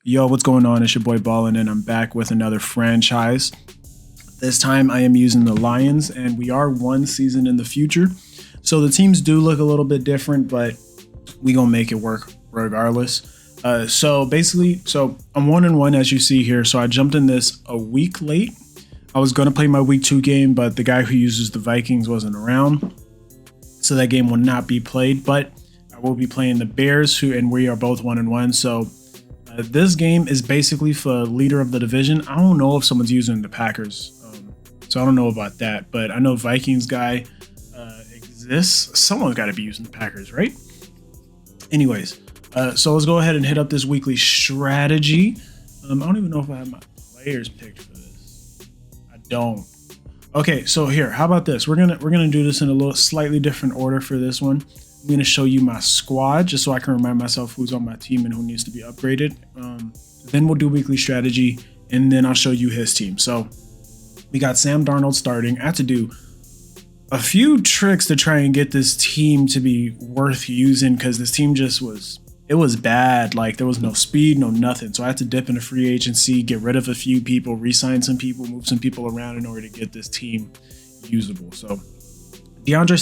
Yo, what's going on? It's your boy Ballin, and I'm back with another franchise. This time I am using the Lions, and we are one season in the future. So the teams do look a little bit different, but we gonna make it work regardless. So basically, I'm 1-1 as you see here. So I jumped in this a week late. I was gonna play my week 2 game, but the guy who uses the Vikings wasn't around, so that game will not be played. But I will be playing the Bears, and we are both 1-1. So this game is basically for leader of the division. I don't know if someone's using the Packers, so I don't know about that. But I know Vikings guy exists. Someone's got to be using the Packers, right? Anyways, so let's go ahead and hit up this weekly strategy. I don't even know if I have my players picked for this. I don't. Okay, so here, how about this? We're gonna do this in a little slightly different order for this one. I'm going to show you my squad just so I can remind myself who's on my team and who needs to be upgraded. Then we'll do weekly strategy, and then I'll show you his team. So we got Sam Darnold starting. I had to do a few tricks to try and get this team to be worth using because this team just was bad. Like there was no speed, no nothing. So I had to dip into free agency, get rid of a few people, re-sign some people, move some people around in order to get this team usable. So DeAndre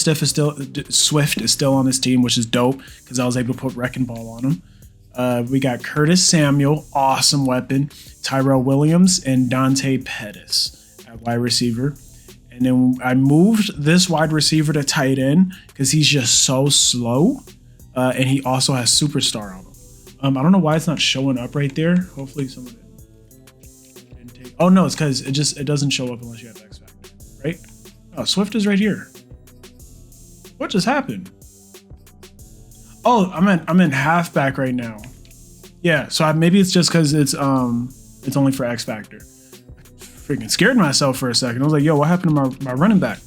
Swift is still on this team, which is dope because I was able to put Wrecking Ball on him. We got Curtis Samuel, awesome weapon, Tyrell Williams, and Dante Pettis at wide receiver. And then I moved this wide receiver to tight end because he's just so slow, and he also has Superstar on him. I don't know why it's not showing up right there. Hopefully someone didn't take. Oh no, it's because it doesn't show up unless you have X Factor, right? Oh, Swift is right here. What just happened? Oh, I'm in halfback right now. Yeah, so maybe it's just because it's only for X Factor. Freaking scared myself for a second. I was like, yo, what happened to my running back?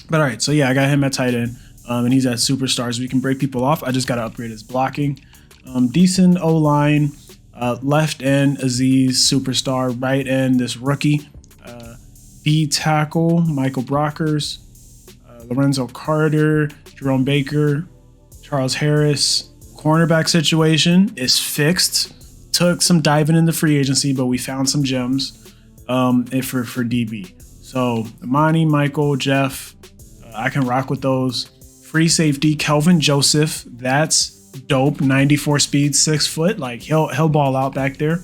But all right, so yeah, I got him at tight end, and he's at Superstars. We can break people off. I just got to upgrade his blocking. Decent O-line, left end Aziz, Superstar, right end this rookie, D tackle Michael Brockers. Lorenzo Carter, Jerome Baker, Charles Harris. Cornerback situation is fixed. Took some diving in the free agency, but we found some gems for DB. So Imani, Michael, Jeff, I can rock with those. Free safety, Kelvin Joseph. That's dope. 94 speed, 6 foot. Like he'll ball out back there.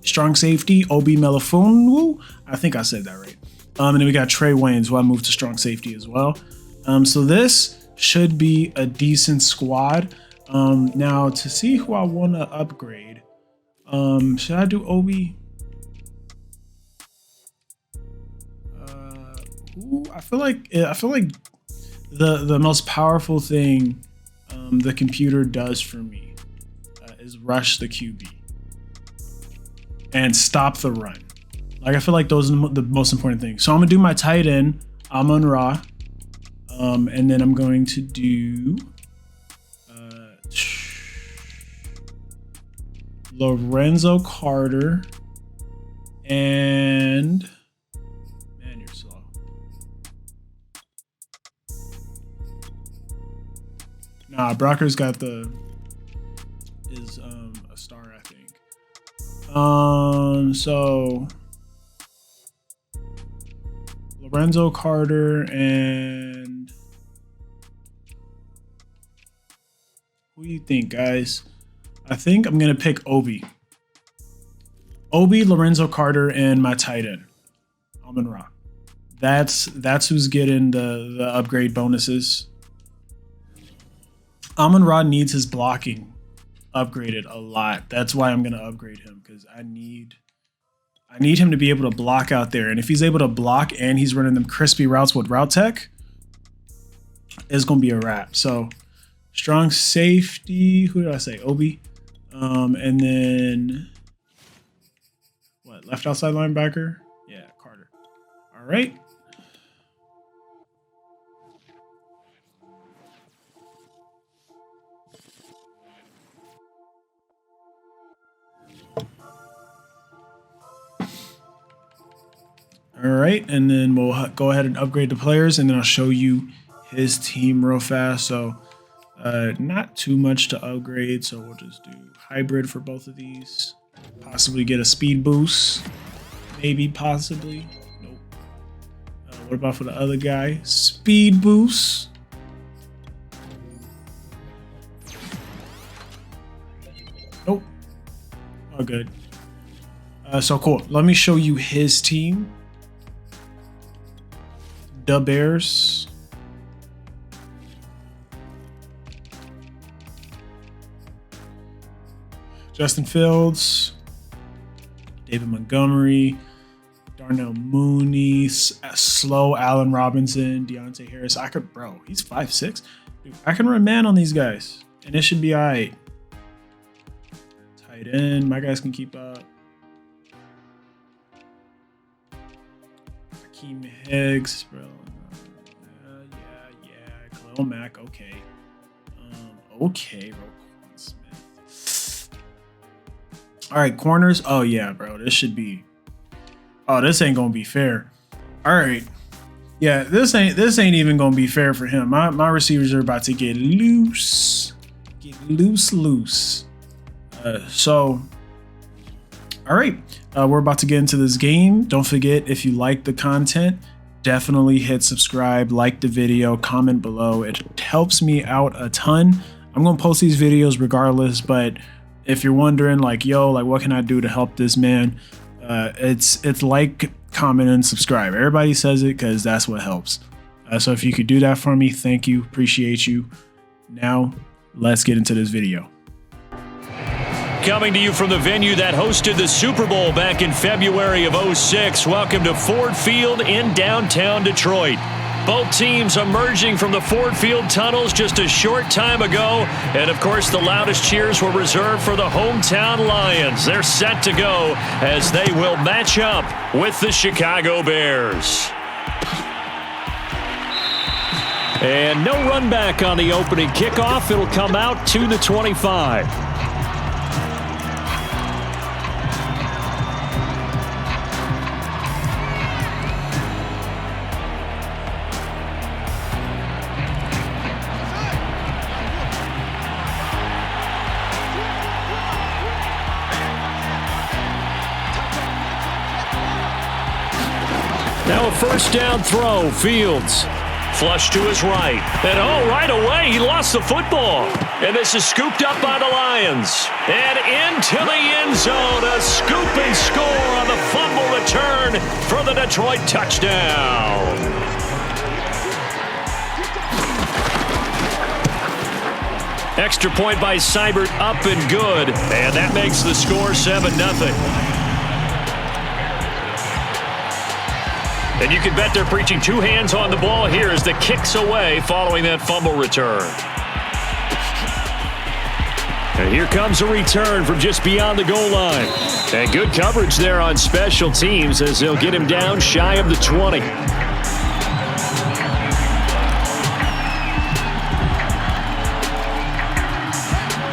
Strong safety, Obi Melifonwu. I think I said that right. And then we got Trey Waynes, who I moved to strong safety as well. So this should be a decent squad. Now to see who I want to upgrade, should I do Obi? I feel like the most powerful thing the computer does for me is rush the QB and stop the run. Like, I feel like those are the most important things. So I'm going to do my tight end, Amon-Ra. And then I'm going to do Lorenzo Carter. And... Man, you're slow. Nah, Brocker's got is a star, I think. So... Lorenzo Carter and who do you think, guys? I think I'm gonna pick Obi, Lorenzo Carter, and my tight end, Amon-Ra. That's who's getting the upgrade bonuses. Amon-Ra needs his blocking upgraded a lot. That's why I'm gonna upgrade him because I need him to be able to block out there. And if he's able to block and he's running them crispy routes with route tech, it's going to be a wrap. So strong safety. Who did I say? Obi. And then what? Left outside linebacker? Yeah, Carter. All right. All right, and then we'll go ahead and upgrade the players, and then I'll show you his team real fast. So not too much to upgrade, so we'll just do hybrid for both of these. Possibly get a speed boost. Maybe, possibly. Nope. What about for the other guy? Speed boost. Nope. Oh, good. So cool. Let me show you his team. The Bears. Justin Fields, David Montgomery, Darnell Mooney, slow Allen Robinson, Deontay Harris. He's 5'6". Dude, I can run man on these guys, and it should be all right. Tight end, my guys can keep up. Hakeem Higgs, bro. Yeah. Khalil Mack, okay. Okay, Roquan Smith. All right, corners. Oh yeah, bro. This should be. Oh, this ain't gonna be fair. All right. Yeah, this ain't even gonna be fair for him. My receivers are about to get loose. Loose. So, all right. We're about to get into this game. Don't forget, if you like the content, definitely hit subscribe, like the video, comment below. It helps me out a ton. I'm gonna post these videos regardless, but if you're wondering, like, yo, like, what can I do to help this man? It's like, comment, and subscribe. Everybody says it because that's what helps. So if you could do that for me, thank you. Appreciate you. Now, let's get into this video. Coming to you from the venue that hosted the Super Bowl back in February of '06. Welcome to Ford Field in downtown Detroit. Both teams emerging from the Ford Field tunnels just a short time ago. And, of course, the loudest cheers were reserved for the hometown Lions. They're set to go as they will match up with the Chicago Bears. And no run back on the opening kickoff. It'll come out to the 25. Now a first down throw. Fields flush to his right. And right away he lost the football. And this is scooped up by the Lions. And into the end zone. A scoop and score on the fumble return for the Detroit touchdown. Extra point by Seibert, up and good. And that makes the score 7-0. And you can bet they're preaching two hands on the ball here as the kick's away following that fumble return. And here comes a return from just beyond the goal line. And good coverage there on special teams as they'll get him down shy of the 20.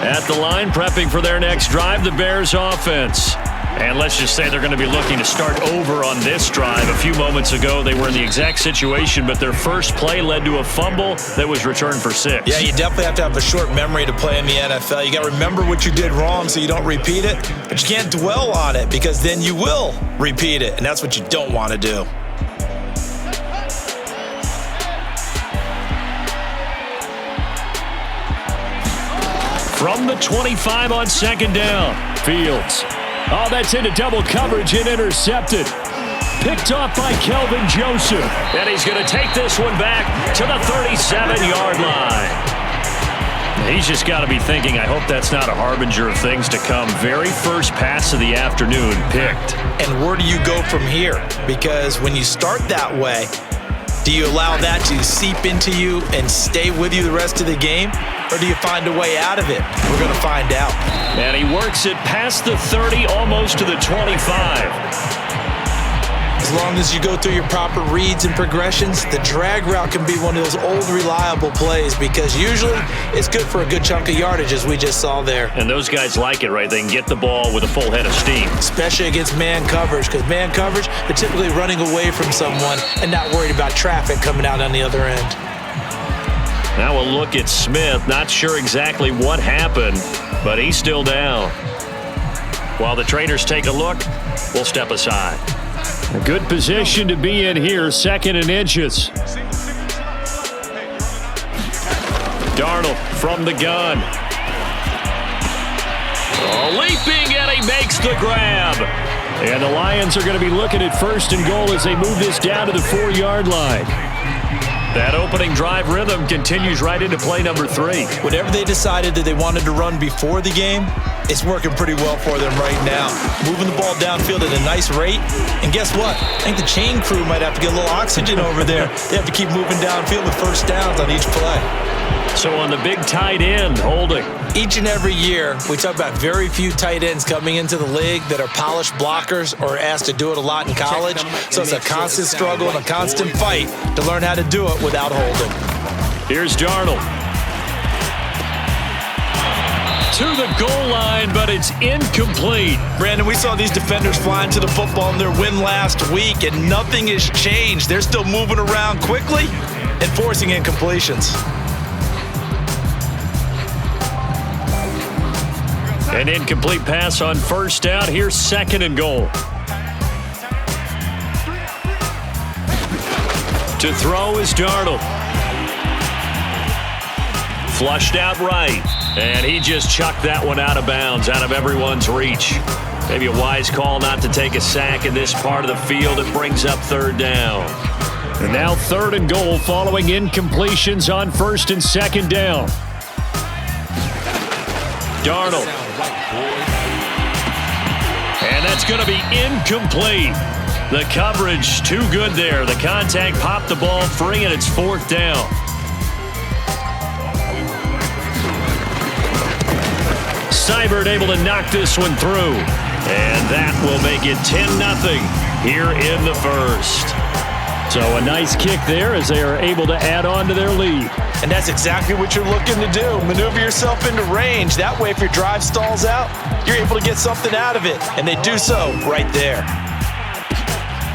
At the line, prepping for their next drive, the Bears offense. And let's just say they're going to be looking to start over on this drive. A few moments ago, they were in the exact situation, but their first play led to a fumble that was returned for 6. Yeah, you definitely have to have a short memory to play in the NFL. You got to remember what you did wrong so you don't repeat it, but you can't dwell on it because then you will repeat it, and that's what you don't want to do. From the 25 on second down, Fields. Oh, that's into double coverage and intercepted. Picked off by Kelvin Joseph. And he's going to take this one back to the 37-yard line. He's just got to be thinking, I hope that's not a harbinger of things to come. Very first pass of the afternoon picked. And where do you go from here? Because when you start that way, do you allow that to seep into you and stay with you the rest of the game? Or do you find a way out of it? We're going to find out. And he works it past the 30, almost to the 25. As long as you go through your proper reads and progressions, the drag route can be one of those old reliable plays because usually it's good for a good chunk of yardage as we just saw there. And those guys like it, right? They can get the ball with a full head of steam. Especially against man coverage because man coverage, they're typically running away from someone and not worried about traffic coming out on the other end. Now we'll look at Smith. Not sure exactly what happened, but he's still down. While the trainers take a look, we'll step aside. A good position to be in here, 2nd and inches. Darnold from the gun. Leaping, and he makes the grab. And the Lions are going to be looking at 1st and goal as they move this down to the 4-yard line. That opening drive rhythm continues right into play number 3. Whatever they decided that they wanted to run before the game, it's working pretty well for them right now. Moving the ball downfield at a nice rate. And guess what? I think the chain crew might have to get a little oxygen over there. They have to keep moving downfield with first downs on each play. So on the big tight end, holding. Each and every year, we talk about very few tight ends coming into the league that are polished blockers or asked to do it a lot in college. So it's a constant struggle and a constant fight to learn how to do it without holding. Here's Darnold. To the goal line, but it's incomplete. Brandon, we saw these defenders flying to the football in their win last week, and nothing has changed. They're still moving around quickly and forcing incompletions. An incomplete pass on 1st down. Here's 2nd and goal. To throw is Darnold. Flushed out right. And he just chucked that one out of bounds, out of everyone's reach. Maybe a wise call not to take a sack in this part of the field. It brings up 3rd down. And now 3rd and goal following incompletions on 1st and 2nd down. Darnold. And that's going to be incomplete. The coverage too good there. The contact popped the ball free, and it's 4th down. Seibert able to knock this one through. And that will make it 10-0 here in the 1st. So a nice kick there as they are able to add on to their lead. And that's exactly what you're looking to do. Maneuver yourself into range. That way, if your drive stalls out, you're able to get something out of it. And they do so right there.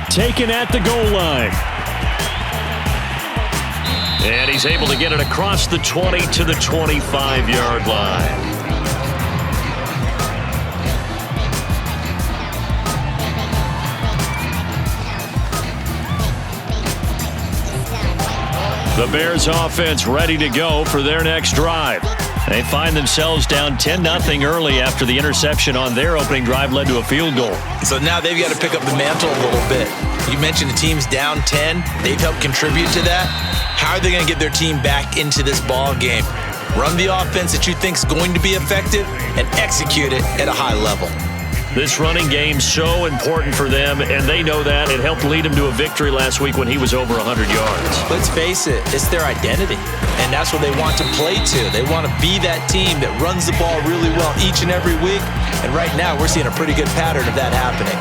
Taken at the goal line. And he's able to get it across the 20 to the 25-yard line. The Bears offense ready to go for their next drive. They find themselves down 10-0 early after the interception on their opening drive led to a field goal. So now they've got to pick up the mantle a little bit. You mentioned the team's down 10. They've helped contribute to that. How are they going to get their team back into this ball game? Run the offense that you think is going to be effective and execute it at a high level. This running game's so important for them, and they know that. It helped lead them to a victory last week when he was over 100 yards. Let's face it, it's their identity, and that's what they want to play to. They want to be that team that runs the ball really well each and every week, and right now we're seeing a pretty good pattern of that happening.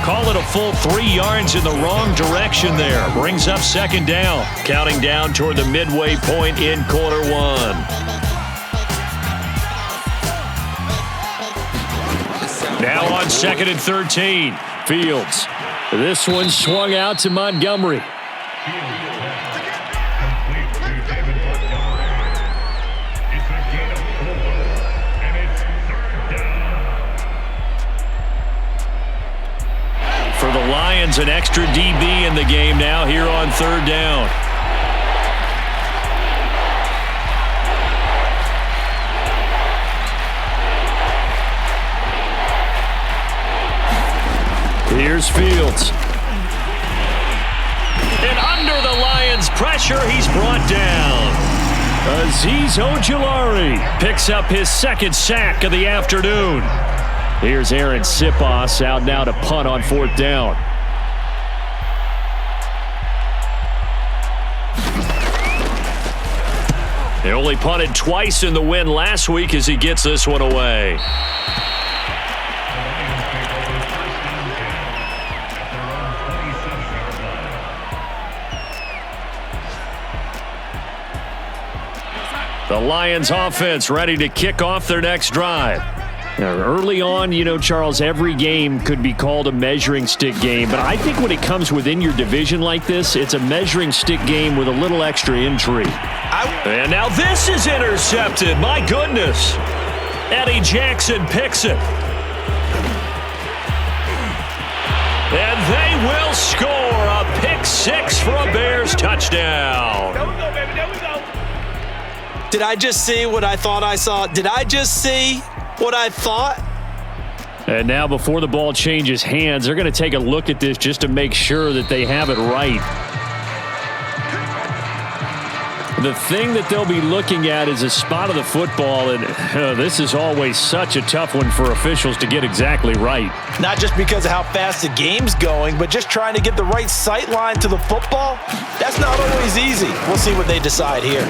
Call it a full 3 yards in the wrong direction there. Brings up 2nd down, counting down toward the midway point in quarter 1. Now on 2nd and 13, Fields. This one swung out to Montgomery. For the Lions, an extra DB in the game now here on 3rd down. Here's Fields. And under the Lions' pressure, he's brought down. Azeez Ojulari picks up his 2nd sack of the afternoon. Here's Aaron Sipos out now to punt on 4th down. They only punted twice in the win last week as he gets this one away. The Lions offense ready to kick off their next drive. Now, early on, you know, Charles, every game could be called a measuring stick game, but I think when it comes within your division like this, it's a measuring stick game with a little extra intrigue. And now this is intercepted. My goodness. Eddie Jackson picks it. will score a pick six for a Bears touchdown. There we go, baby. There we go. Did I just see what I thought I saw? Did I just see what I thought? And now before the ball changes hands, they're going to take a look at this just to make sure that they have it right. The thing that they'll be looking at is a spot of the football, and this is always such a tough one for officials to get exactly right. Not just because of how fast the game's going, but just trying to get the right sight line to the football. That's not always easy. We'll see what they decide here.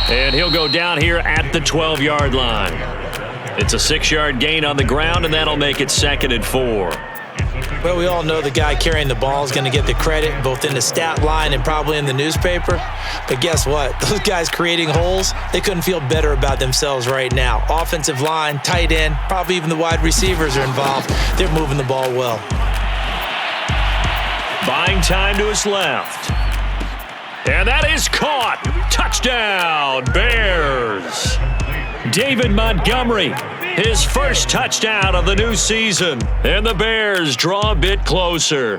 And he'll go down here at the 12-yard line. It's a 6-yard gain on the ground, and that'll make it 2nd and 4. Well, we all know the guy carrying the ball is going to get the credit both in the stat line and probably in the newspaper. But guess what? Those guys creating holes, they couldn't feel better about themselves right now. Offensive line, tight end, probably even the wide receivers are involved. They're moving the ball well. Buying time to his left. And that is caught. Touchdown, Bears. David Montgomery, his first touchdown of the new season. And the Bears draw a bit closer.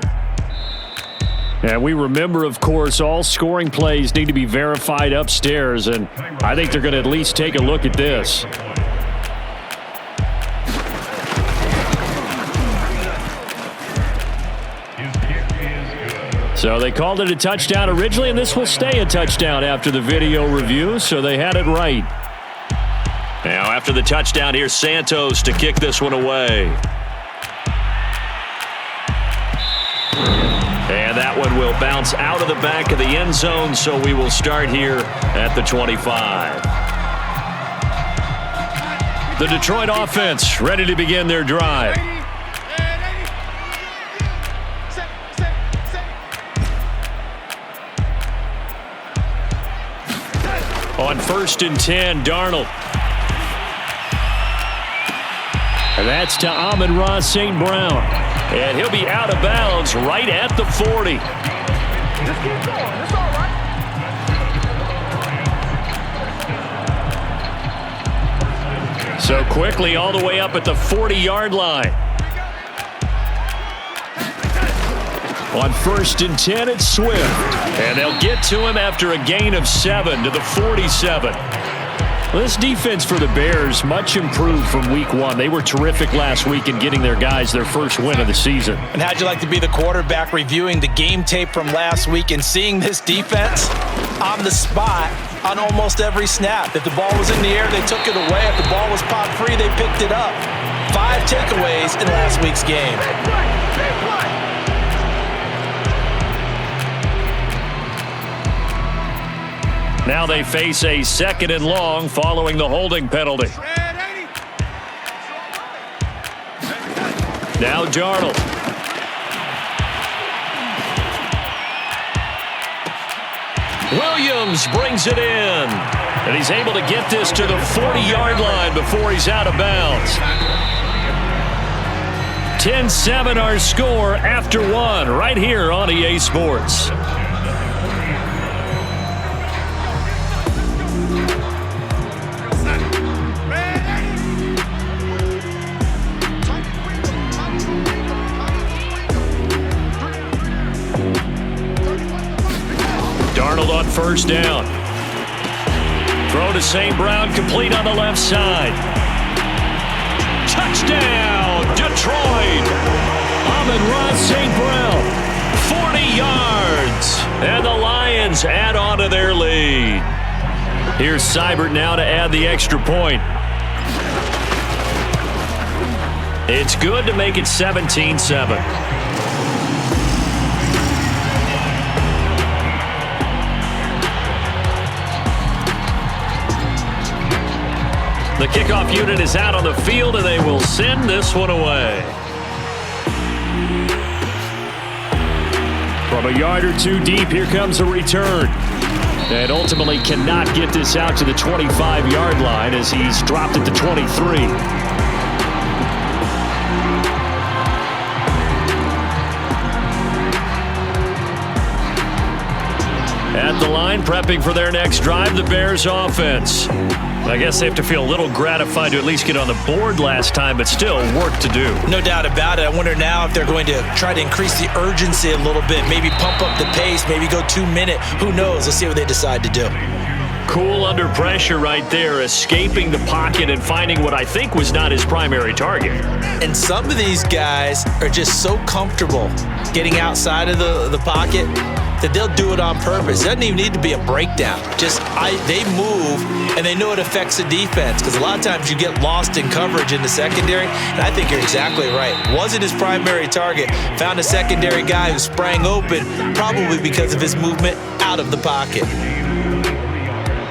And we remember, of course, all scoring plays need to be verified upstairs. And I think they're going to at least take a look at this. So they called it a touchdown originally, and this will stay a touchdown after the video review, so they had it right. Now after the touchdown, here's Santos to kick this one away. And that one will bounce out of the back of the end zone, so we will start here at the 25. The Detroit offense ready to begin their drive. On 1st and 10, Darnold. And that's to Amon-Ra St. Brown. And he'll be out of bounds right at the 40. Just keep going. It's all right. So quickly all the way up at the 40-yard line. On 1st and 10, it's Swift. And they'll get to him after a gain of 7 to the 47. Well, this defense for the Bears, much improved from week 1. They were terrific last week in getting their guys their first win of the season. And how'd you like to be the quarterback reviewing the game tape from last week and seeing this defense on the spot on almost every snap? If the ball was in the air, they took it away. If the ball was popped free, they picked it up. 5 takeaways in last week's game. Now they face a 2nd and long following the holding penalty. Now Darnold. Williams brings it in. And he's able to get this to the 40-yard line before he's out of bounds. 10-7 our score after 1 right here on EA Sports. Darnold on 1st down. Throw to St. Brown, complete on the left side. Touchdown, Detroit! Amon-Ra St. Brown, 40 yards. And the Lions add on to their lead. Here's Seibert now to add the extra point. It's good to make it 17-7. The kickoff unit is out on the field, and they will send this one away. From a yard or 2 deep, here comes a return. And ultimately cannot get this out to the 25-yard line as he's dropped at the 23. At the line, line, prepping for their next drive, the Bears offense. I guess they have to feel a little gratified to at least get on the board last time, but still work to do. No doubt about it. I wonder now if they're going to try to increase the urgency a little bit, maybe pump up the pace, maybe go 2 minute. Who knows? Let's see what they decide to do. Cool under pressure right there, escaping the pocket and finding what I think was not his primary target. And some of these guys are just so comfortable getting outside of the pocket that they'll do it on purpose. It doesn't even need to be a breakdown. They move, and they know it affects the defense, because a lot of times you get lost in coverage in the secondary, and I think you're exactly right. Wasn't his primary target. Found a secondary guy who sprang open, probably because of his movement out of the pocket.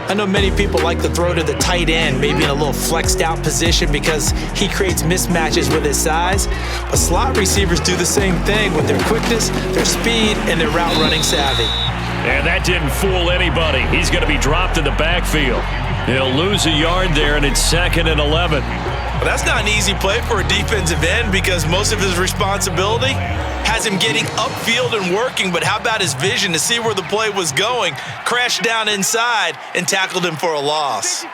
I know many people like to throw to the tight end, maybe in a little flexed out position because he creates mismatches with his size. But slot receivers do the same thing with their quickness, their speed, and their route running savvy. And that didn't fool anybody. He's going to be dropped in the backfield. He'll lose a yard there, and it's 2nd and 11. Well, that's not an easy play for a defensive end because most of his responsibility has him getting upfield and working, but how about his vision to see where the play was going, crashed down inside, and tackled him for a loss.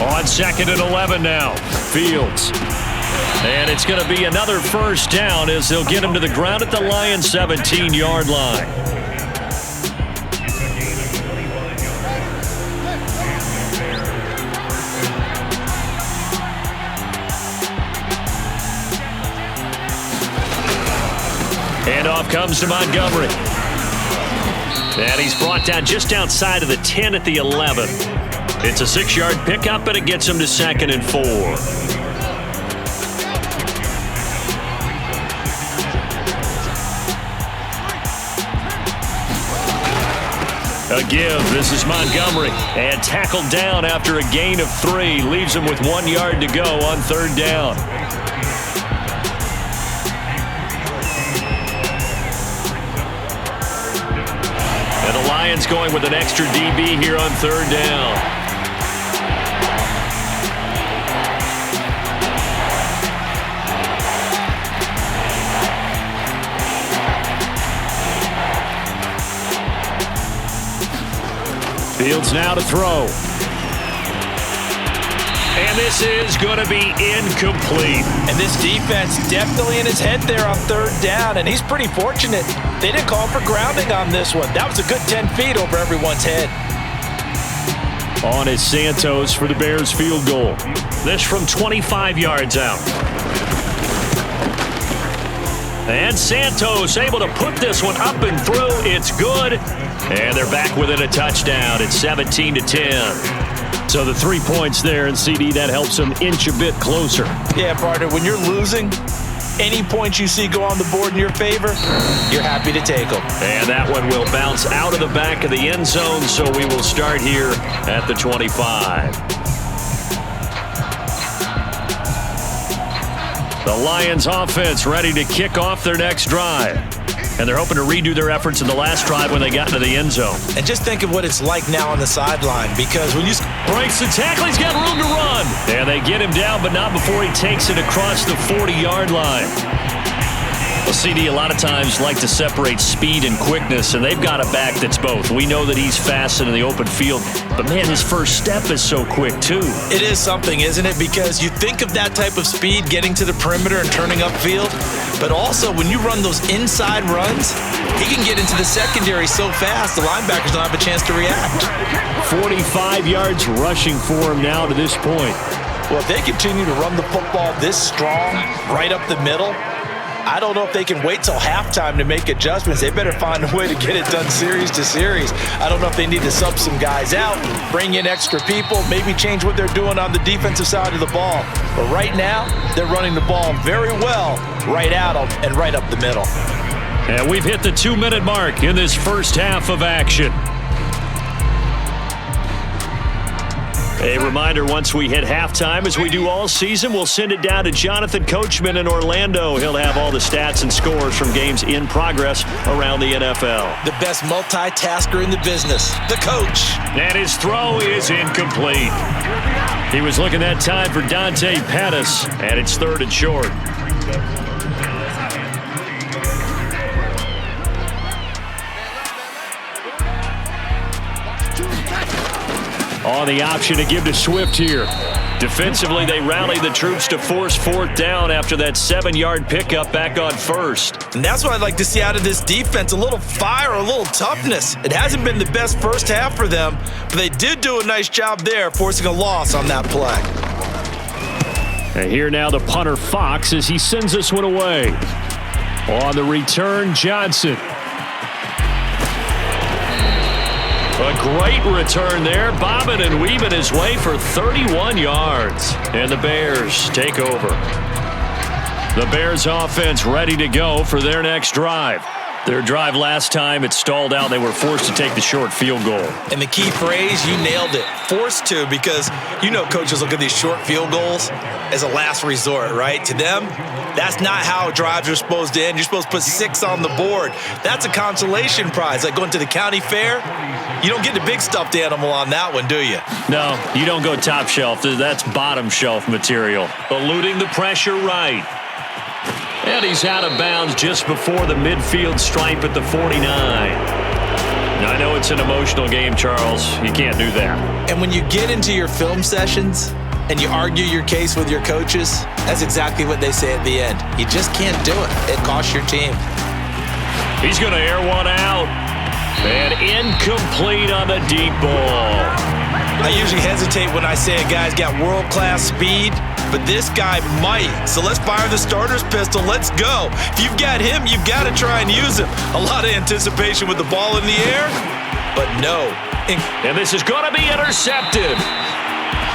On 2nd and 11 now, Fields. And it's going to be another first down as they'll get him to the ground at the Lions' 17-yard line. Handoff comes to Montgomery. And he's brought down just outside of the 10 at the 11. It's a 6-yard pickup, and it gets him to 2nd and 4. A give. This is Montgomery. And tackled down after a gain of 3. Leaves him with 1 yard to go on 3rd down. And the Lions going with an extra DB here on 3rd down. Fields now to throw. And this is going to be incomplete. And this defense definitely in his head there on 3rd down, and he's pretty fortunate. They didn't call for grounding on this one. That was a good 10 feet over everyone's head. On is Santos for the Bears field goal. This from 25 yards out. And Santos able to put this one up and through. It's good. And they're back within a touchdown. It's 17-10. So the 3 points there, and CD, that helps them inch a bit closer. Yeah, partner, when you're losing, any points you see go on the board in your favor, you're happy to take them. And that one will bounce out of the back of the end zone, so we will start here at the 25. The Lions offense ready to kick off their next drive. And they're hoping to redo their efforts in the last drive when they got into the end zone. And just think of what it's like now on the sideline, because when you breaks the tackle, he's got room to run. And they get him down, but not before he takes it across the 40-yard line. Well, CD, a lot of times like to separate speed and quickness, and they've got a back that's both. We know that he's fast in the open field, but man, his first step is so quick too. It is something, isn't it? Because you think of that type of speed getting to the perimeter and turning upfield, but also when you run those inside runs, he can get into the secondary so fast the linebackers don't have a chance to react. 45 yards rushing for him now to this point. Well, if they continue to run the football this strong, right up the middle, I don't know if they can wait till halftime to make adjustments. They better find a way to get it done series to series. I don't know if they need to sub some guys out, bring in extra people, maybe change what they're doing on the defensive side of the ball. But right now, they're running the ball very well right at them and right up the middle. And we've hit the 2-minute mark in this first half of action. A reminder, once we hit halftime, as we do all season, we'll send it down to Jonathan Coachman in Orlando. He'll have all the stats and scores from games in progress around the NFL. The best multitasker in the business, the coach. And his throw is incomplete. He was looking that time for Dante Pettis, and it's 3rd and short. On the option to give to Swift here. Defensively, they rally the troops to force 4th down after that 7-yard pickup back on 1st. And that's what I'd like to see out of this defense, a little fire, a little toughness. It hasn't been the best first half for them, but they did do a nice job there, forcing a loss on that play. And here now the punter Fox as he sends this one away. On the return, Johnson. A great return there, bobbing and weaving his way for 31 yards. And the Bears take over. The Bears offense ready to go for their next drive. Their drive last time, it stalled out. They were forced to take the short field goal. And the key phrase, you nailed it. Forced to, because you know coaches look at these short field goals as a last resort, right? To them, that's not how drives are supposed to end. You're supposed to put 6 on the board. That's a consolation prize. Like going to the county fair, you don't get the big stuffed animal on that one, do you? No, you don't go top shelf. That's bottom shelf material. Eluding the pressure right. And he's out of bounds just before the midfield stripe at the 49. I know it's an emotional game, Charles. You can't do that. And when you get into your film sessions and you argue your case with your coaches, that's exactly what they say at the end. You just can't do it. It costs your team. He's going to air one out. And incomplete on the deep ball. I usually hesitate when I say a guy's got world-class speed, but this guy might. So let's fire the starter's pistol. Let's go. If you've got him, you've got to try and use him. A lot of anticipation with the ball in the air, but no. And this is going to be intercepted.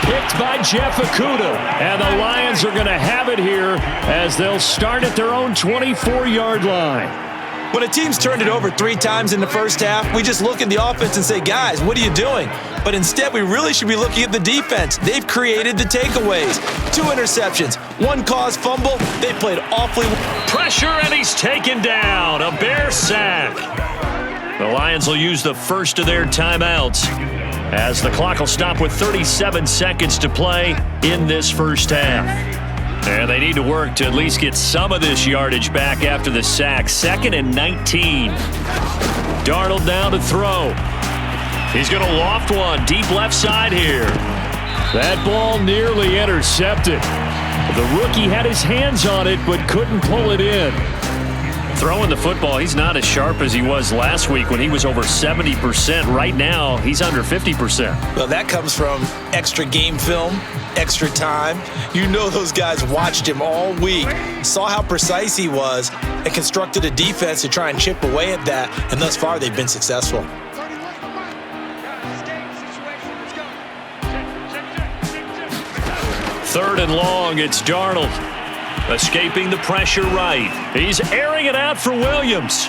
Picked by Jeff Okudah. And the Lions are going to have it here as they'll start at their own 24-yard line. When a team's turned it over 3 times in the first half, we just look at the offense and say, guys, what are you doing? But instead, we really should be looking at the defense. They've created the takeaways. 2 interceptions, 1 caused fumble. They played awfully well. Pressure, and he's taken down. A Bear sack. The Lions will use the first of their timeouts as the clock will stop with 37 seconds to play in this first half. And they need to work to at least get some of this yardage back after the sack. 2nd and 19. Darnold down to throw. He's going to loft one deep left side here. That ball nearly intercepted. The rookie had his hands on it but couldn't pull it in. Throwing the football, he's not as sharp as he was last week when he was over 70%. Right now, he's under 50%. Well, that comes from extra game film, extra time. You know those guys watched him all week, saw how precise he was, and constructed a defense to try and chip away at that, and thus far they've been successful. Third and long, it's Darnold. Escaping the pressure right. He's airing it out for Williams.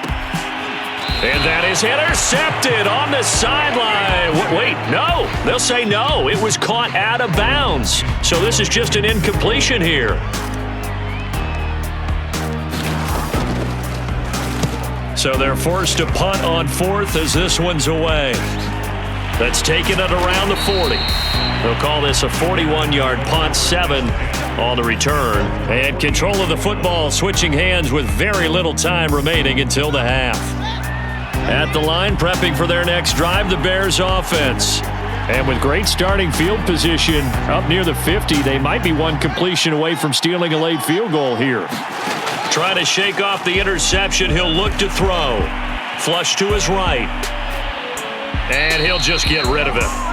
And that is intercepted on the sideline. Wait, no. They'll say no. It was caught out of bounds. So this is just an incompletion here. So they're forced to punt on 4th as this one's away. That's taken it around the 40. They'll call this a 41-yard punt, 7 on the return. And control of the football switching hands with very little time remaining until the half. At the line, prepping for their next drive, the Bears offense. And with great starting field position up near the 50, they might be one completion away from stealing a late field goal here. Trying to shake off the interception, he'll look to throw. Flush to his right. And he'll just get rid of it.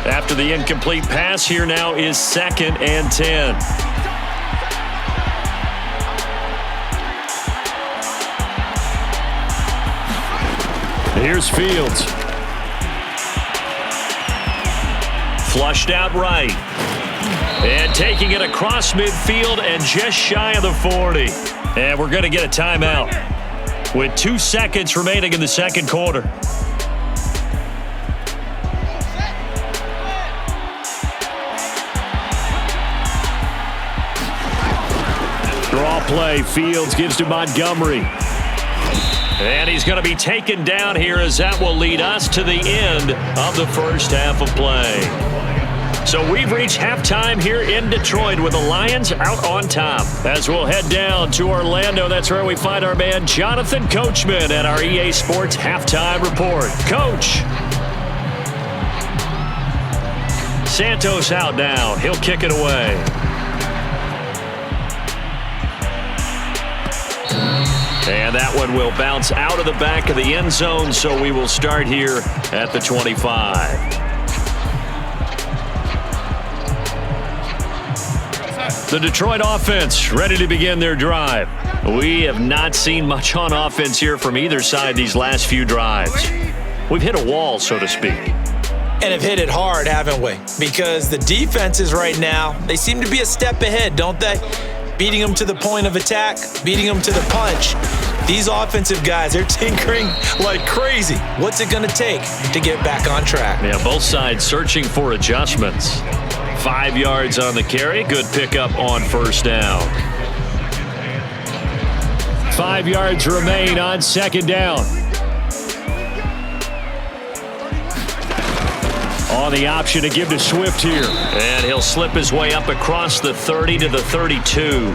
After the incomplete pass, here now is 2nd and 10. Here's Fields. Flushed out right. And taking it across midfield and just shy of the 40. And we're going to get a timeout with 2 seconds remaining in the second quarter. Draw play. Fields gives to Montgomery. And he's going to be taken down here as that will lead us to the end of the first half of play. So we've reached halftime here in Detroit with the Lions out on top. As we'll head down to Orlando, that's where we find our man Jonathan Coachman at our EA Sports Halftime Report. Coach. Santos out now. He'll kick it away. And that one will bounce out of the back of the end zone, so we will start here at the 25. The Detroit offense ready to begin their drive. We have not seen much on offense here from either side these last few drives. We've hit a wall, so to speak. And have hit it hard, haven't we? Because the defenses right now, they seem to be a step ahead, don't they? Beating them to the point of attack, beating them to the punch. These offensive guys, they're tinkering like crazy. What's it going to take to get back on track? Yeah, both sides searching for adjustments. 5 yards on the carry. Good pickup on first down. 5 yards remain on second down. On the option to give to Swift here. And he'll slip his way up across the 30 to the 32.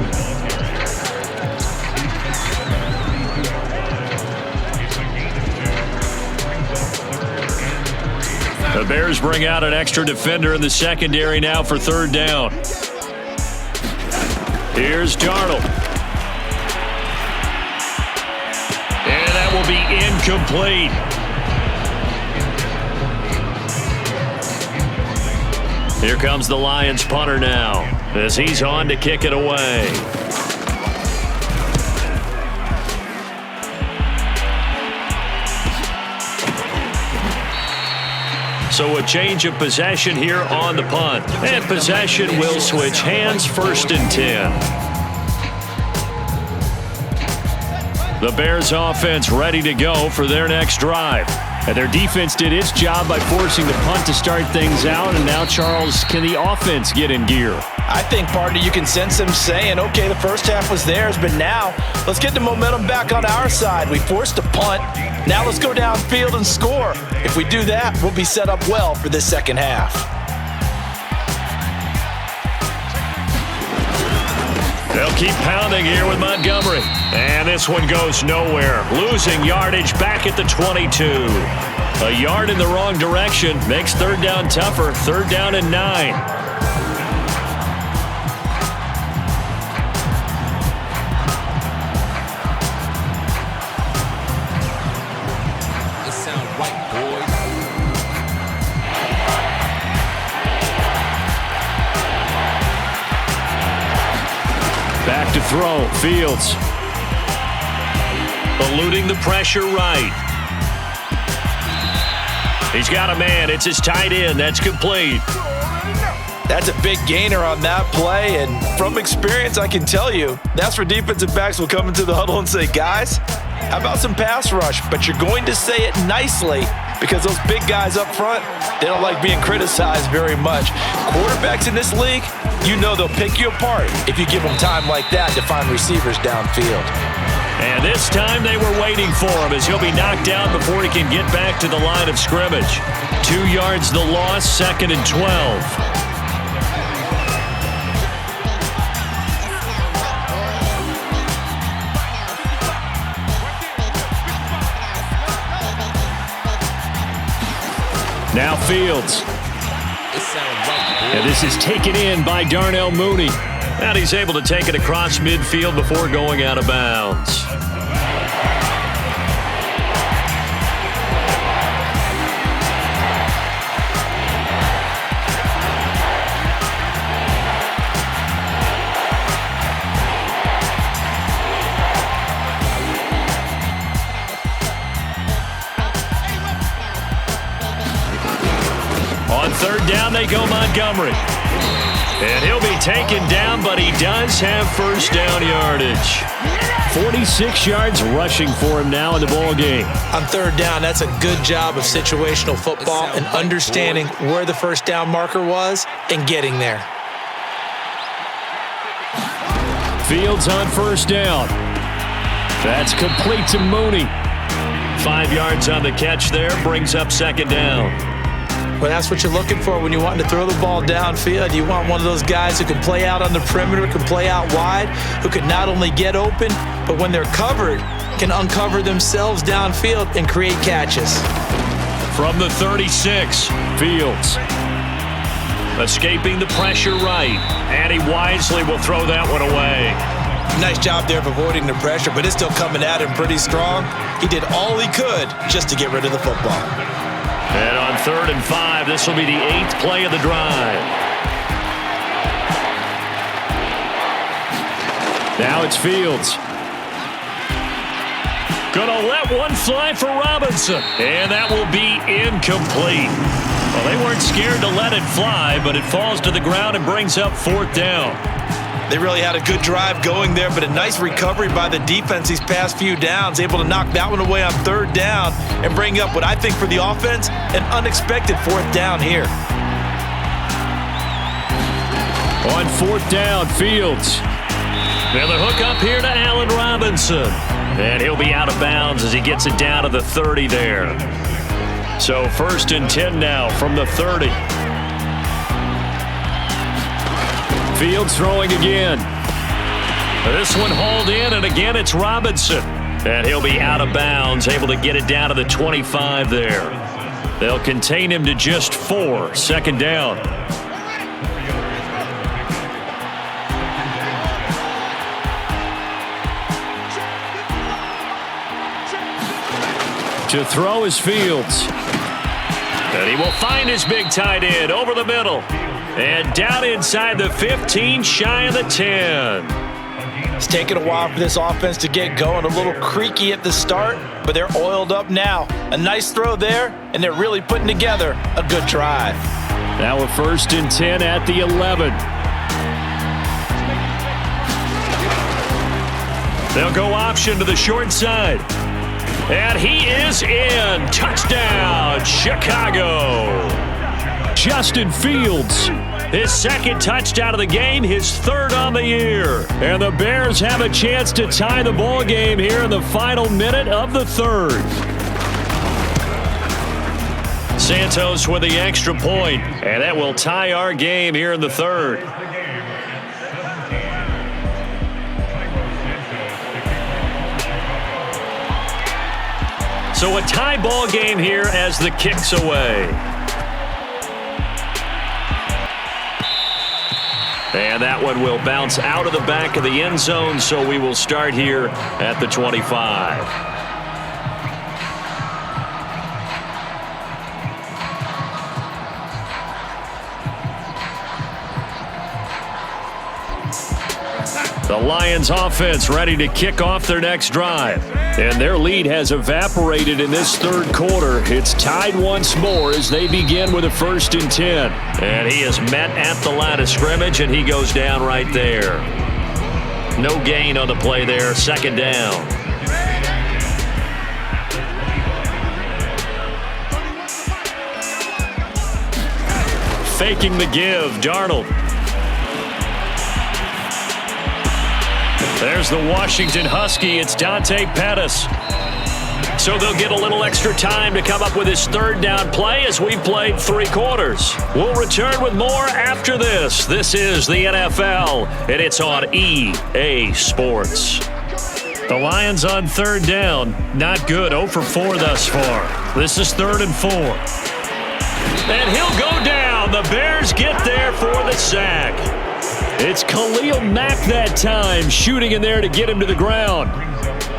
The Bears bring out an extra defender in the secondary now for third down. Here's Darnold. And that will be incomplete. Here comes the Lions punter now as he's on to kick it away. So a change of possession here on the punt. And possession will switch hands, 1st and 10. The Bears offense ready to go for their next drive. And their defense did its job by forcing the punt to start things out. And now, Charles, can the offense get in gear? I think, partner, you can sense them saying, okay, the first half was theirs, but now let's get the momentum back on our side. We forced a punt. Now let's go downfield and score. If we do that, we'll be set up well for this second half. They'll keep pounding here with Montgomery. And this one goes nowhere. Losing yardage back at the 22. A yard in the wrong direction makes third down tougher. 3rd down and 9. Back to throw. Fields. Eluding the pressure right. He's got a man. It's his tight end. That's complete. That's a big gainer on that play, and from experience, I can tell you, that's where defensive backs will come into the huddle and say, guys, how about some pass rush? But you're going to say it nicely because those big guys up front, they don't like being criticized very much. Quarterbacks in this league, you know they'll pick you apart if you give them time like that to find receivers downfield. And this time they were waiting for him as he'll be knocked down before he can get back to the line of scrimmage. 2 yards the loss, 2nd and 12. Now Fields. And this is taken in by Darnell Mooney. And he's able to take it across midfield before going out of bounds. On 3rd down, they go Montgomery. And he'll be taken down but he does have first down yardage. 46 yards rushing for him now in the ball game. On third down, that's a good job of situational football and understanding where the first down marker was and getting there. Fields on first down. That's complete to Mooney. 5 yards on the catch there, brings up second down. Well, that's what you're looking for when you want to throw the ball downfield. You want one of those guys who can play out on the perimeter, can play out wide, who can not only get open, but when they're covered, can uncover themselves downfield and create catches. From the 36, Fields. Escaping the pressure right, and he wisely will throw that one away. Nice job there of avoiding the pressure, but it's still coming at him pretty strong. He did all he could just to get rid of the football. And on 3rd and 5, this will be the 8th play of the drive. Now it's Fields. Gonna let one fly for Robinson, and that will be incomplete. Well, they weren't scared to let it fly, but it falls to the ground and brings up 4th down. They really had a good drive going there, but a nice recovery by the defense these past few downs, able to knock that one away on 3rd down and bring up what I think for the offense, an unexpected 4th down here. On 4th down, Fields. Now the hook up here to Allen Robinson. And he'll be out of bounds as he gets it down to the 30 there. So 1st and 10 now from the 30. Fields throwing again. This one hauled in, and again it's Robinson. And he'll be out of bounds, able to get it down to the 25 there. They'll contain him to just 4, 2nd down. To throw is Fields. And he will find his big tight end over the middle. And down inside the 15, shy of the 10. It's taken a while for this offense to get going. A little creaky at the start, but they're oiled up now. A nice throw there, and they're really putting together a good drive. Now a 1st and 10 at the 11. They'll go option to the short side. And he is in. Touchdown, Chicago. Justin Fields, his 2nd touchdown of the game, his 3rd on the year. And the Bears have a chance to tie the ball game here in the final minute of the 3rd. Santos with the extra point, and that will tie our game here in the 3rd. So a tie ball game here as the kick's away. And that one will bounce out of the back of the end zone, so we will start here at the 25. The Lions offense ready to kick off their next drive. And their lead has evaporated in this 3rd quarter. It's tied once more as they begin with a 1st and 10. And he is met at the line of scrimmage, and he goes down right there. No gain on the play there, 2nd down. Faking the give, Darnold. There's the Washington Husky. It's Dante Pettis. So they'll get a little extra time to come up with his 3rd down play as we've played 3 quarters. We'll return with more after this. This is the NFL, and it's on EA Sports. The Lions on 3rd down. Not good. 0 for 4 thus far. This is 3rd and 4. And he'll go down. The Bears get there for the sack. It's Khalil Mack that time, shooting in there to get him to the ground.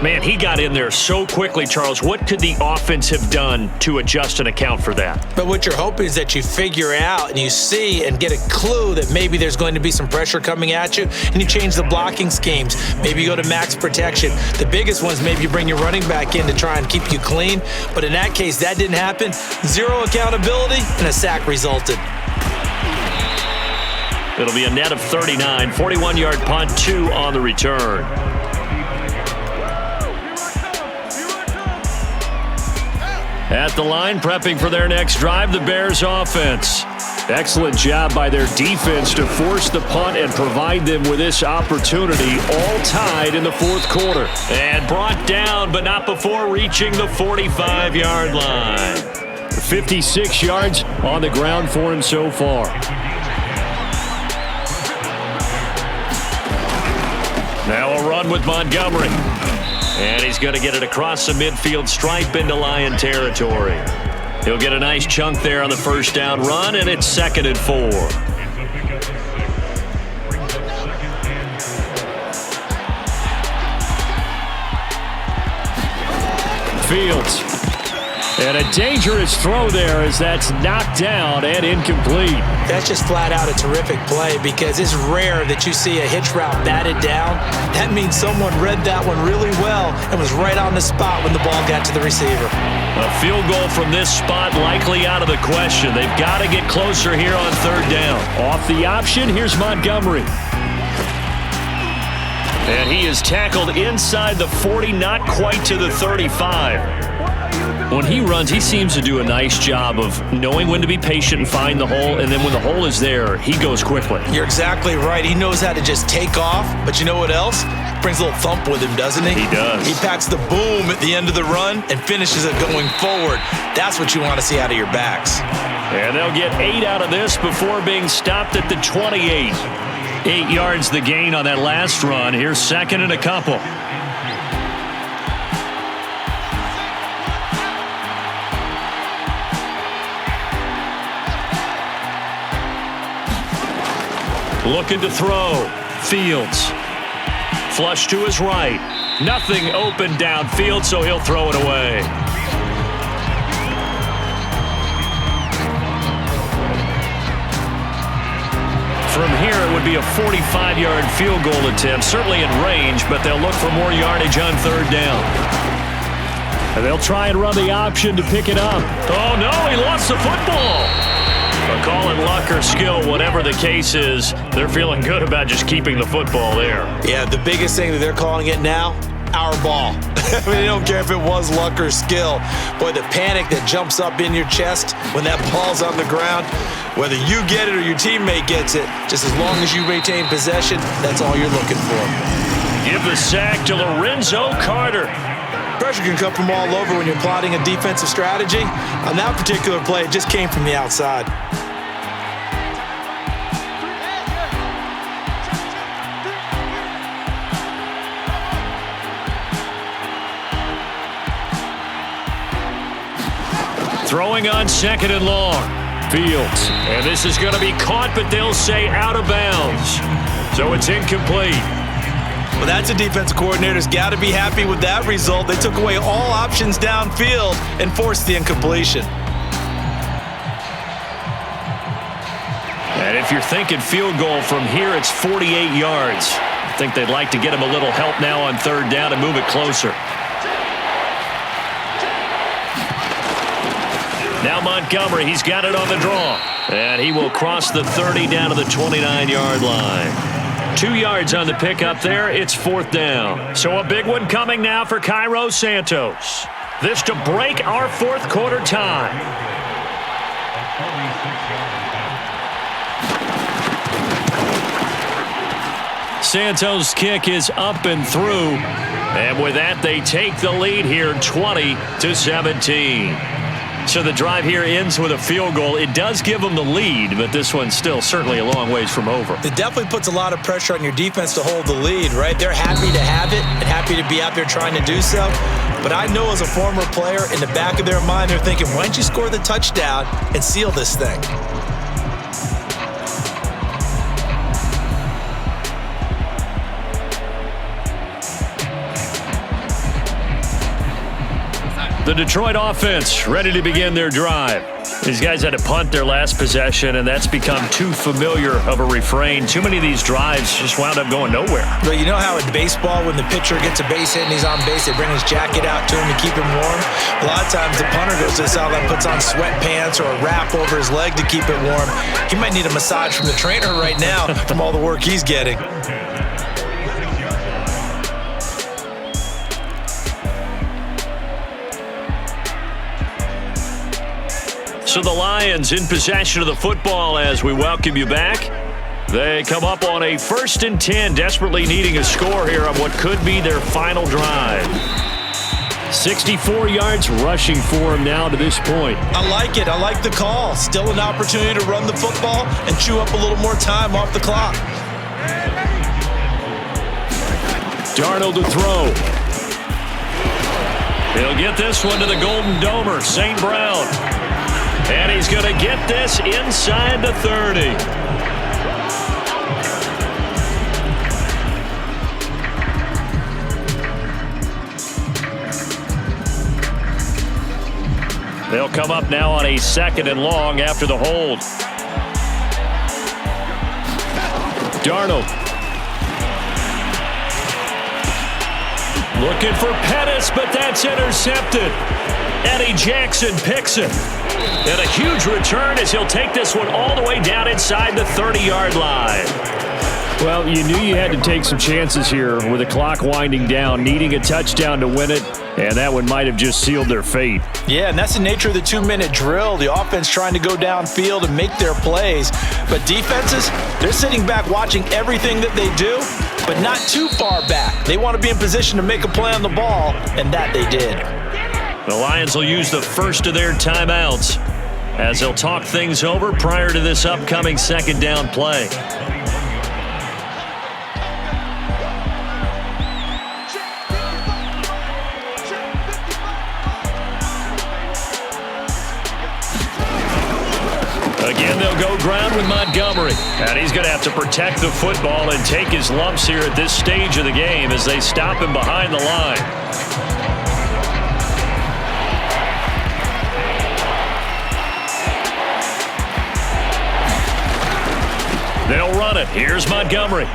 Man, he got in there so quickly, Charles. What could the offense have done to adjust and account for that? But what you're hoping is that you figure out and you see and get a clue that maybe there's going to be some pressure coming at you, and you change the blocking schemes. Maybe you go to max protection. The biggest ones, maybe you bring your running back in to try and keep you clean. But in that case, that didn't happen. 0 accountability, and a sack resulted. It'll be a net of 39. 41-yard punt, 2 on the return. At the line, prepping for their next drive, the Bears offense. Excellent job by their defense to force the punt and provide them with this opportunity, all tied in the fourth quarter. And brought down, but not before reaching the 45-yard line. 56 yards on the ground for him so far. Now a run with Montgomery. And he's going to get it across the midfield stripe into Lion territory. He'll get a nice chunk there on the first down run, and it's 2nd and 4. Fields. And a dangerous throw there as that's knocked down and incomplete. That's just flat out a terrific play because it's rare that you see a hitch route batted down. That means someone read that one really well and was right on the spot when the ball got to the receiver. A field goal from this spot likely out of the question. They've got to get closer here on 3rd down. Off the option, here's Montgomery. And he is tackled inside the 40, not quite to the 35. When he runs, he seems to do a nice job of knowing when to be patient and find the hole, and then when the hole is there, he goes quickly. You're exactly right. He knows how to just take off, but you know what else? Brings a little thump with him, doesn't he? He does. He packs the boom at the end of the run and finishes it going forward. That's what you want to see out of your backs. And they'll get 8 out of this before being stopped at the 28. 8 yards the gain on that last run. Here's 2nd and a couple. Looking to throw. Fields. Flush to his right. Nothing open downfield, so he'll throw it away. From here, it would be a 45-yard field goal attempt, certainly in range, but they'll look for more yardage on 3rd down. And they'll try and run the option to pick it up. Oh, no, he lost the football. But call it luck or skill, whatever the case is, they're feeling good about just keeping the football there. Yeah, the biggest thing that they're calling it now, our ball. I mean, they don't care if it was luck or skill. Boy, the panic that jumps up in your chest when that ball's on the ground, whether you get it or your teammate gets it, just as long as you retain possession, that's all you're looking for. Give the sack to Lorenzo Carter. Pressure can come from all over when you're plotting a defensive strategy. On that particular play, it just came from the outside. Throwing on 2nd and long. Fields. And this is going to be caught, but they'll say out of bounds. So it's incomplete. Well, that's a defensive coordinator's got to be happy with that result. They took away all options downfield and forced the incompletion. And if you're thinking field goal from here, it's 48 yards. I think they'd like to get him a little help now on 3rd down and move it closer. Now Montgomery, he's got it on the draw. And he will cross the 30 down to the 29-yard line. 2 yards on the pickup there. It's 4th down. So a big one coming now for Cairo Santos. This to break our 4th quarter tie. Santos' kick is up and through. And with that, they take the lead here 20-17. So the drive here ends with a field goal. It does give them the lead, but this one's still certainly a long ways from over. It definitely puts a lot of pressure on your defense to hold the lead, right? They're happy to have it and happy to be out there trying to do so. But I know as a former player, in the back of their mind, they're thinking, why don't you score the touchdown and seal this thing? The Detroit offense ready to begin their drive. These guys had to punt their last possession, and that's become too familiar of a refrain. Too many of these drives just wound up going nowhere. But you know how in baseball, when the pitcher gets a base hit and he's on base, they bring his jacket out to him to keep him warm? A lot of times the punter goes to the sideline, puts on sweatpants or a wrap over his leg to keep it warm. He might need a massage from the trainer right now from all the work he's getting. So the Lions in possession of the football as we welcome you back. They come up on a 1st and 10, desperately needing a score here on what could be their final drive. 64 yards rushing for him now to this point. I like it. I like the call. Still an opportunity to run the football and chew up a little more time off the clock. Darnold to throw. He'll get this one to the Golden Domer, St. Brown. And he's going to get this inside the 30. They'll come up now on a 2nd and long after the hold. Darnold. Looking for Pettis, but that's intercepted. Eddie Jackson picks it. And a huge return as he'll take this one all the way down inside the 30-yard line. Well, you knew you had to take some chances here with the clock winding down, needing a touchdown to win it, and that one might have just sealed their fate. Yeah, and that's the nature of the 2-minute drill. The offense trying to go downfield and make their plays. But defenses, they're sitting back watching everything that they do, but not too far back. They want to be in position to make a play on the ball, and that they did. The Lions will use the first of their timeouts as they'll talk things over prior to this upcoming 2nd down play. Again, they'll go ground with Montgomery. And he's going to have to protect the football and take his lumps here at this stage of the game as they stop him behind the line. They'll run it. Here's Montgomery.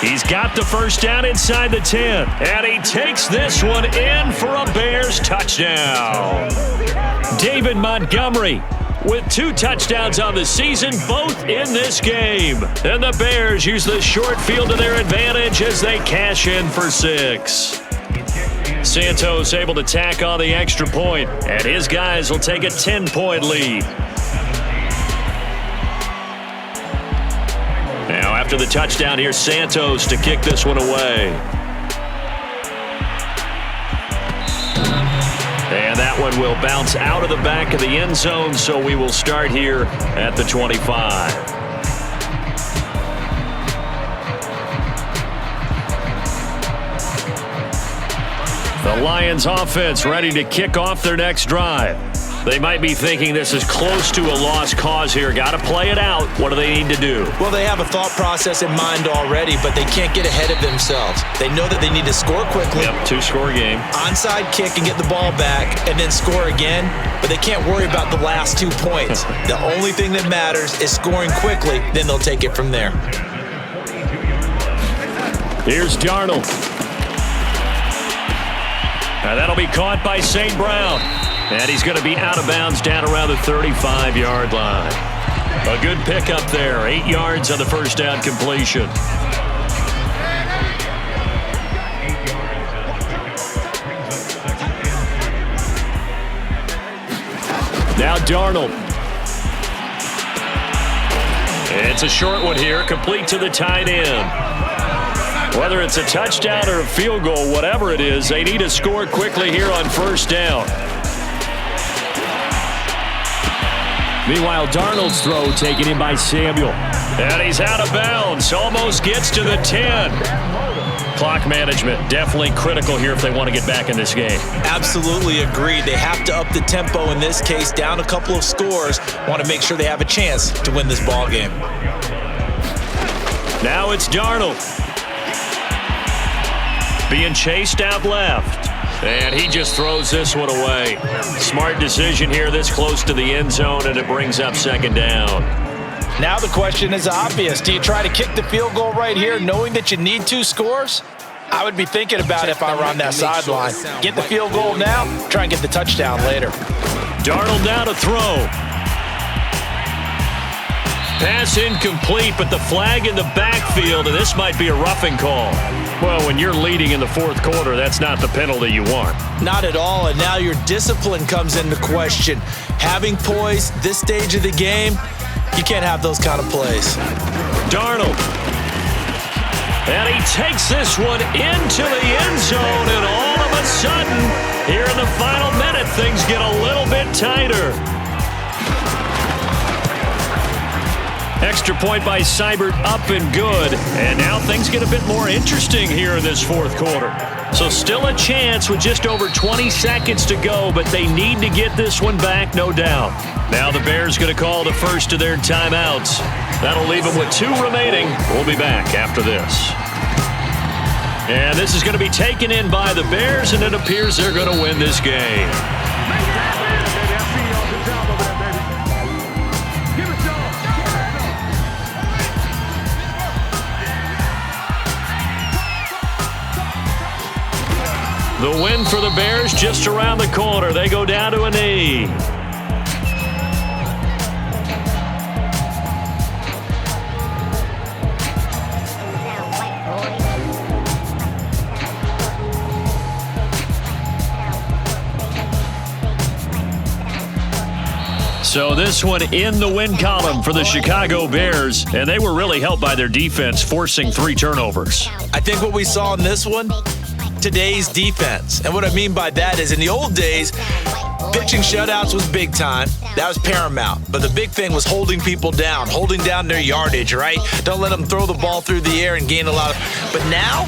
He's got the first down inside the 10. And he takes this one in for a Bears touchdown. David Montgomery with 2 touchdowns on the season, both in this game. And the Bears use the short field to their advantage as they cash in for 6. Santos able to tack on the extra point, and his guys will take a 10-point lead. Now after the touchdown, here's Santos to kick this one away. And that one will bounce out of the back of the end zone, so we will start here at the 25. The Lions offense ready to kick off their next drive. They might be thinking this is close to a lost cause here. Got to play it out. What do they need to do? Well, they have a thought process in mind already, but they can't get ahead of themselves. They know that they need to score quickly. Yep, 2-score game. Onside kick and get the ball back and then score again, but they can't worry about the last 2 points. The only thing that matters is scoring quickly, then they'll take it from there. Here's Darnold. And that'll be caught by St. Brown. And he's going to be out of bounds down around the 35-yard line. A good pickup there. 8 yards on the first down completion. Now Darnold. It's a short one here, complete to the tight end. Whether it's a touchdown or a field goal, whatever it is, they need to score quickly here on first down. Meanwhile, Darnold's throw taken in by Samuel. And he's out of bounds. Almost gets to the 10. Clock management definitely critical here if they want to get back in this game. Absolutely agreed. They have to up the tempo in this case, down a couple of scores. Want to make sure they have a chance to win this ball game. Now it's Darnold. Being chased out left. And he just throws this one away. Smart decision here this close to the end zone, and it brings up second down. Now the question is obvious. Do you try to kick the field goal right here knowing that you need 2 scores? I would be thinking about it if I were on that sideline. Get the field goal now, try and get the touchdown later. Darnold now to throw. Pass incomplete, but the flag in the backfield, and this might be a roughing call. Well, when you're leading in the fourth quarter, that's not the penalty you want. Not at all, and now your discipline comes into question. Having poise this stage of the game, you can't have those kind of plays. Darnold. And he takes this one into the end zone, and all of a sudden, here in the final minute, things get a little bit tighter. Extra point by Seibert, up and good. And now things get a bit more interesting here in this fourth quarter. So still a chance with just over 20 seconds to go, but they need to get this one back, no doubt. Now the Bears going to call the first of their timeouts. That'll leave them with 2 remaining. We'll be back after this. And this is going to be taken in by the Bears, and it appears they're going to win this game. The win for the Bears just around the corner. They go down to a knee. So this one in the win column for the Chicago Bears, and they were really helped by their defense, forcing 3 turnovers. I think what we saw in this one, today's defense. And what I mean by that is in the old days, pitching shutouts was big time. That was paramount. But the big thing was holding people down, holding down their yardage, right? Don't let them throw the ball through the air and gain a lot of... But now,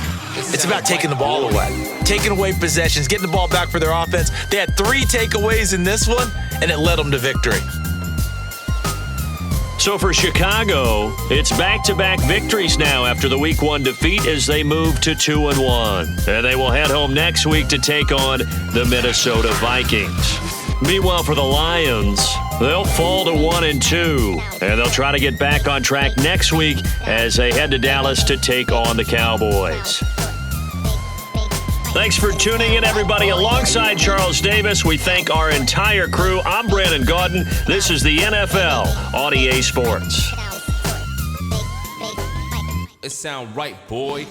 it's about taking the ball away. Taking away possessions, getting the ball back for their offense. They had 3 takeaways in this one, and it led them to victory. So for Chicago, it's back-to-back victories now after the Week 1 defeat as they move to 2-1. And they will head home next week to take on the Minnesota Vikings. Meanwhile, for the Lions, they'll fall to 1-2. And they'll try to get back on track next week as they head to Dallas to take on the Cowboys. Thanks for tuning in, everybody. Alongside Charles Davis, we thank our entire crew. I'm Brandon Gaudin. This is the NFL on EA Sports. It sound right, boy.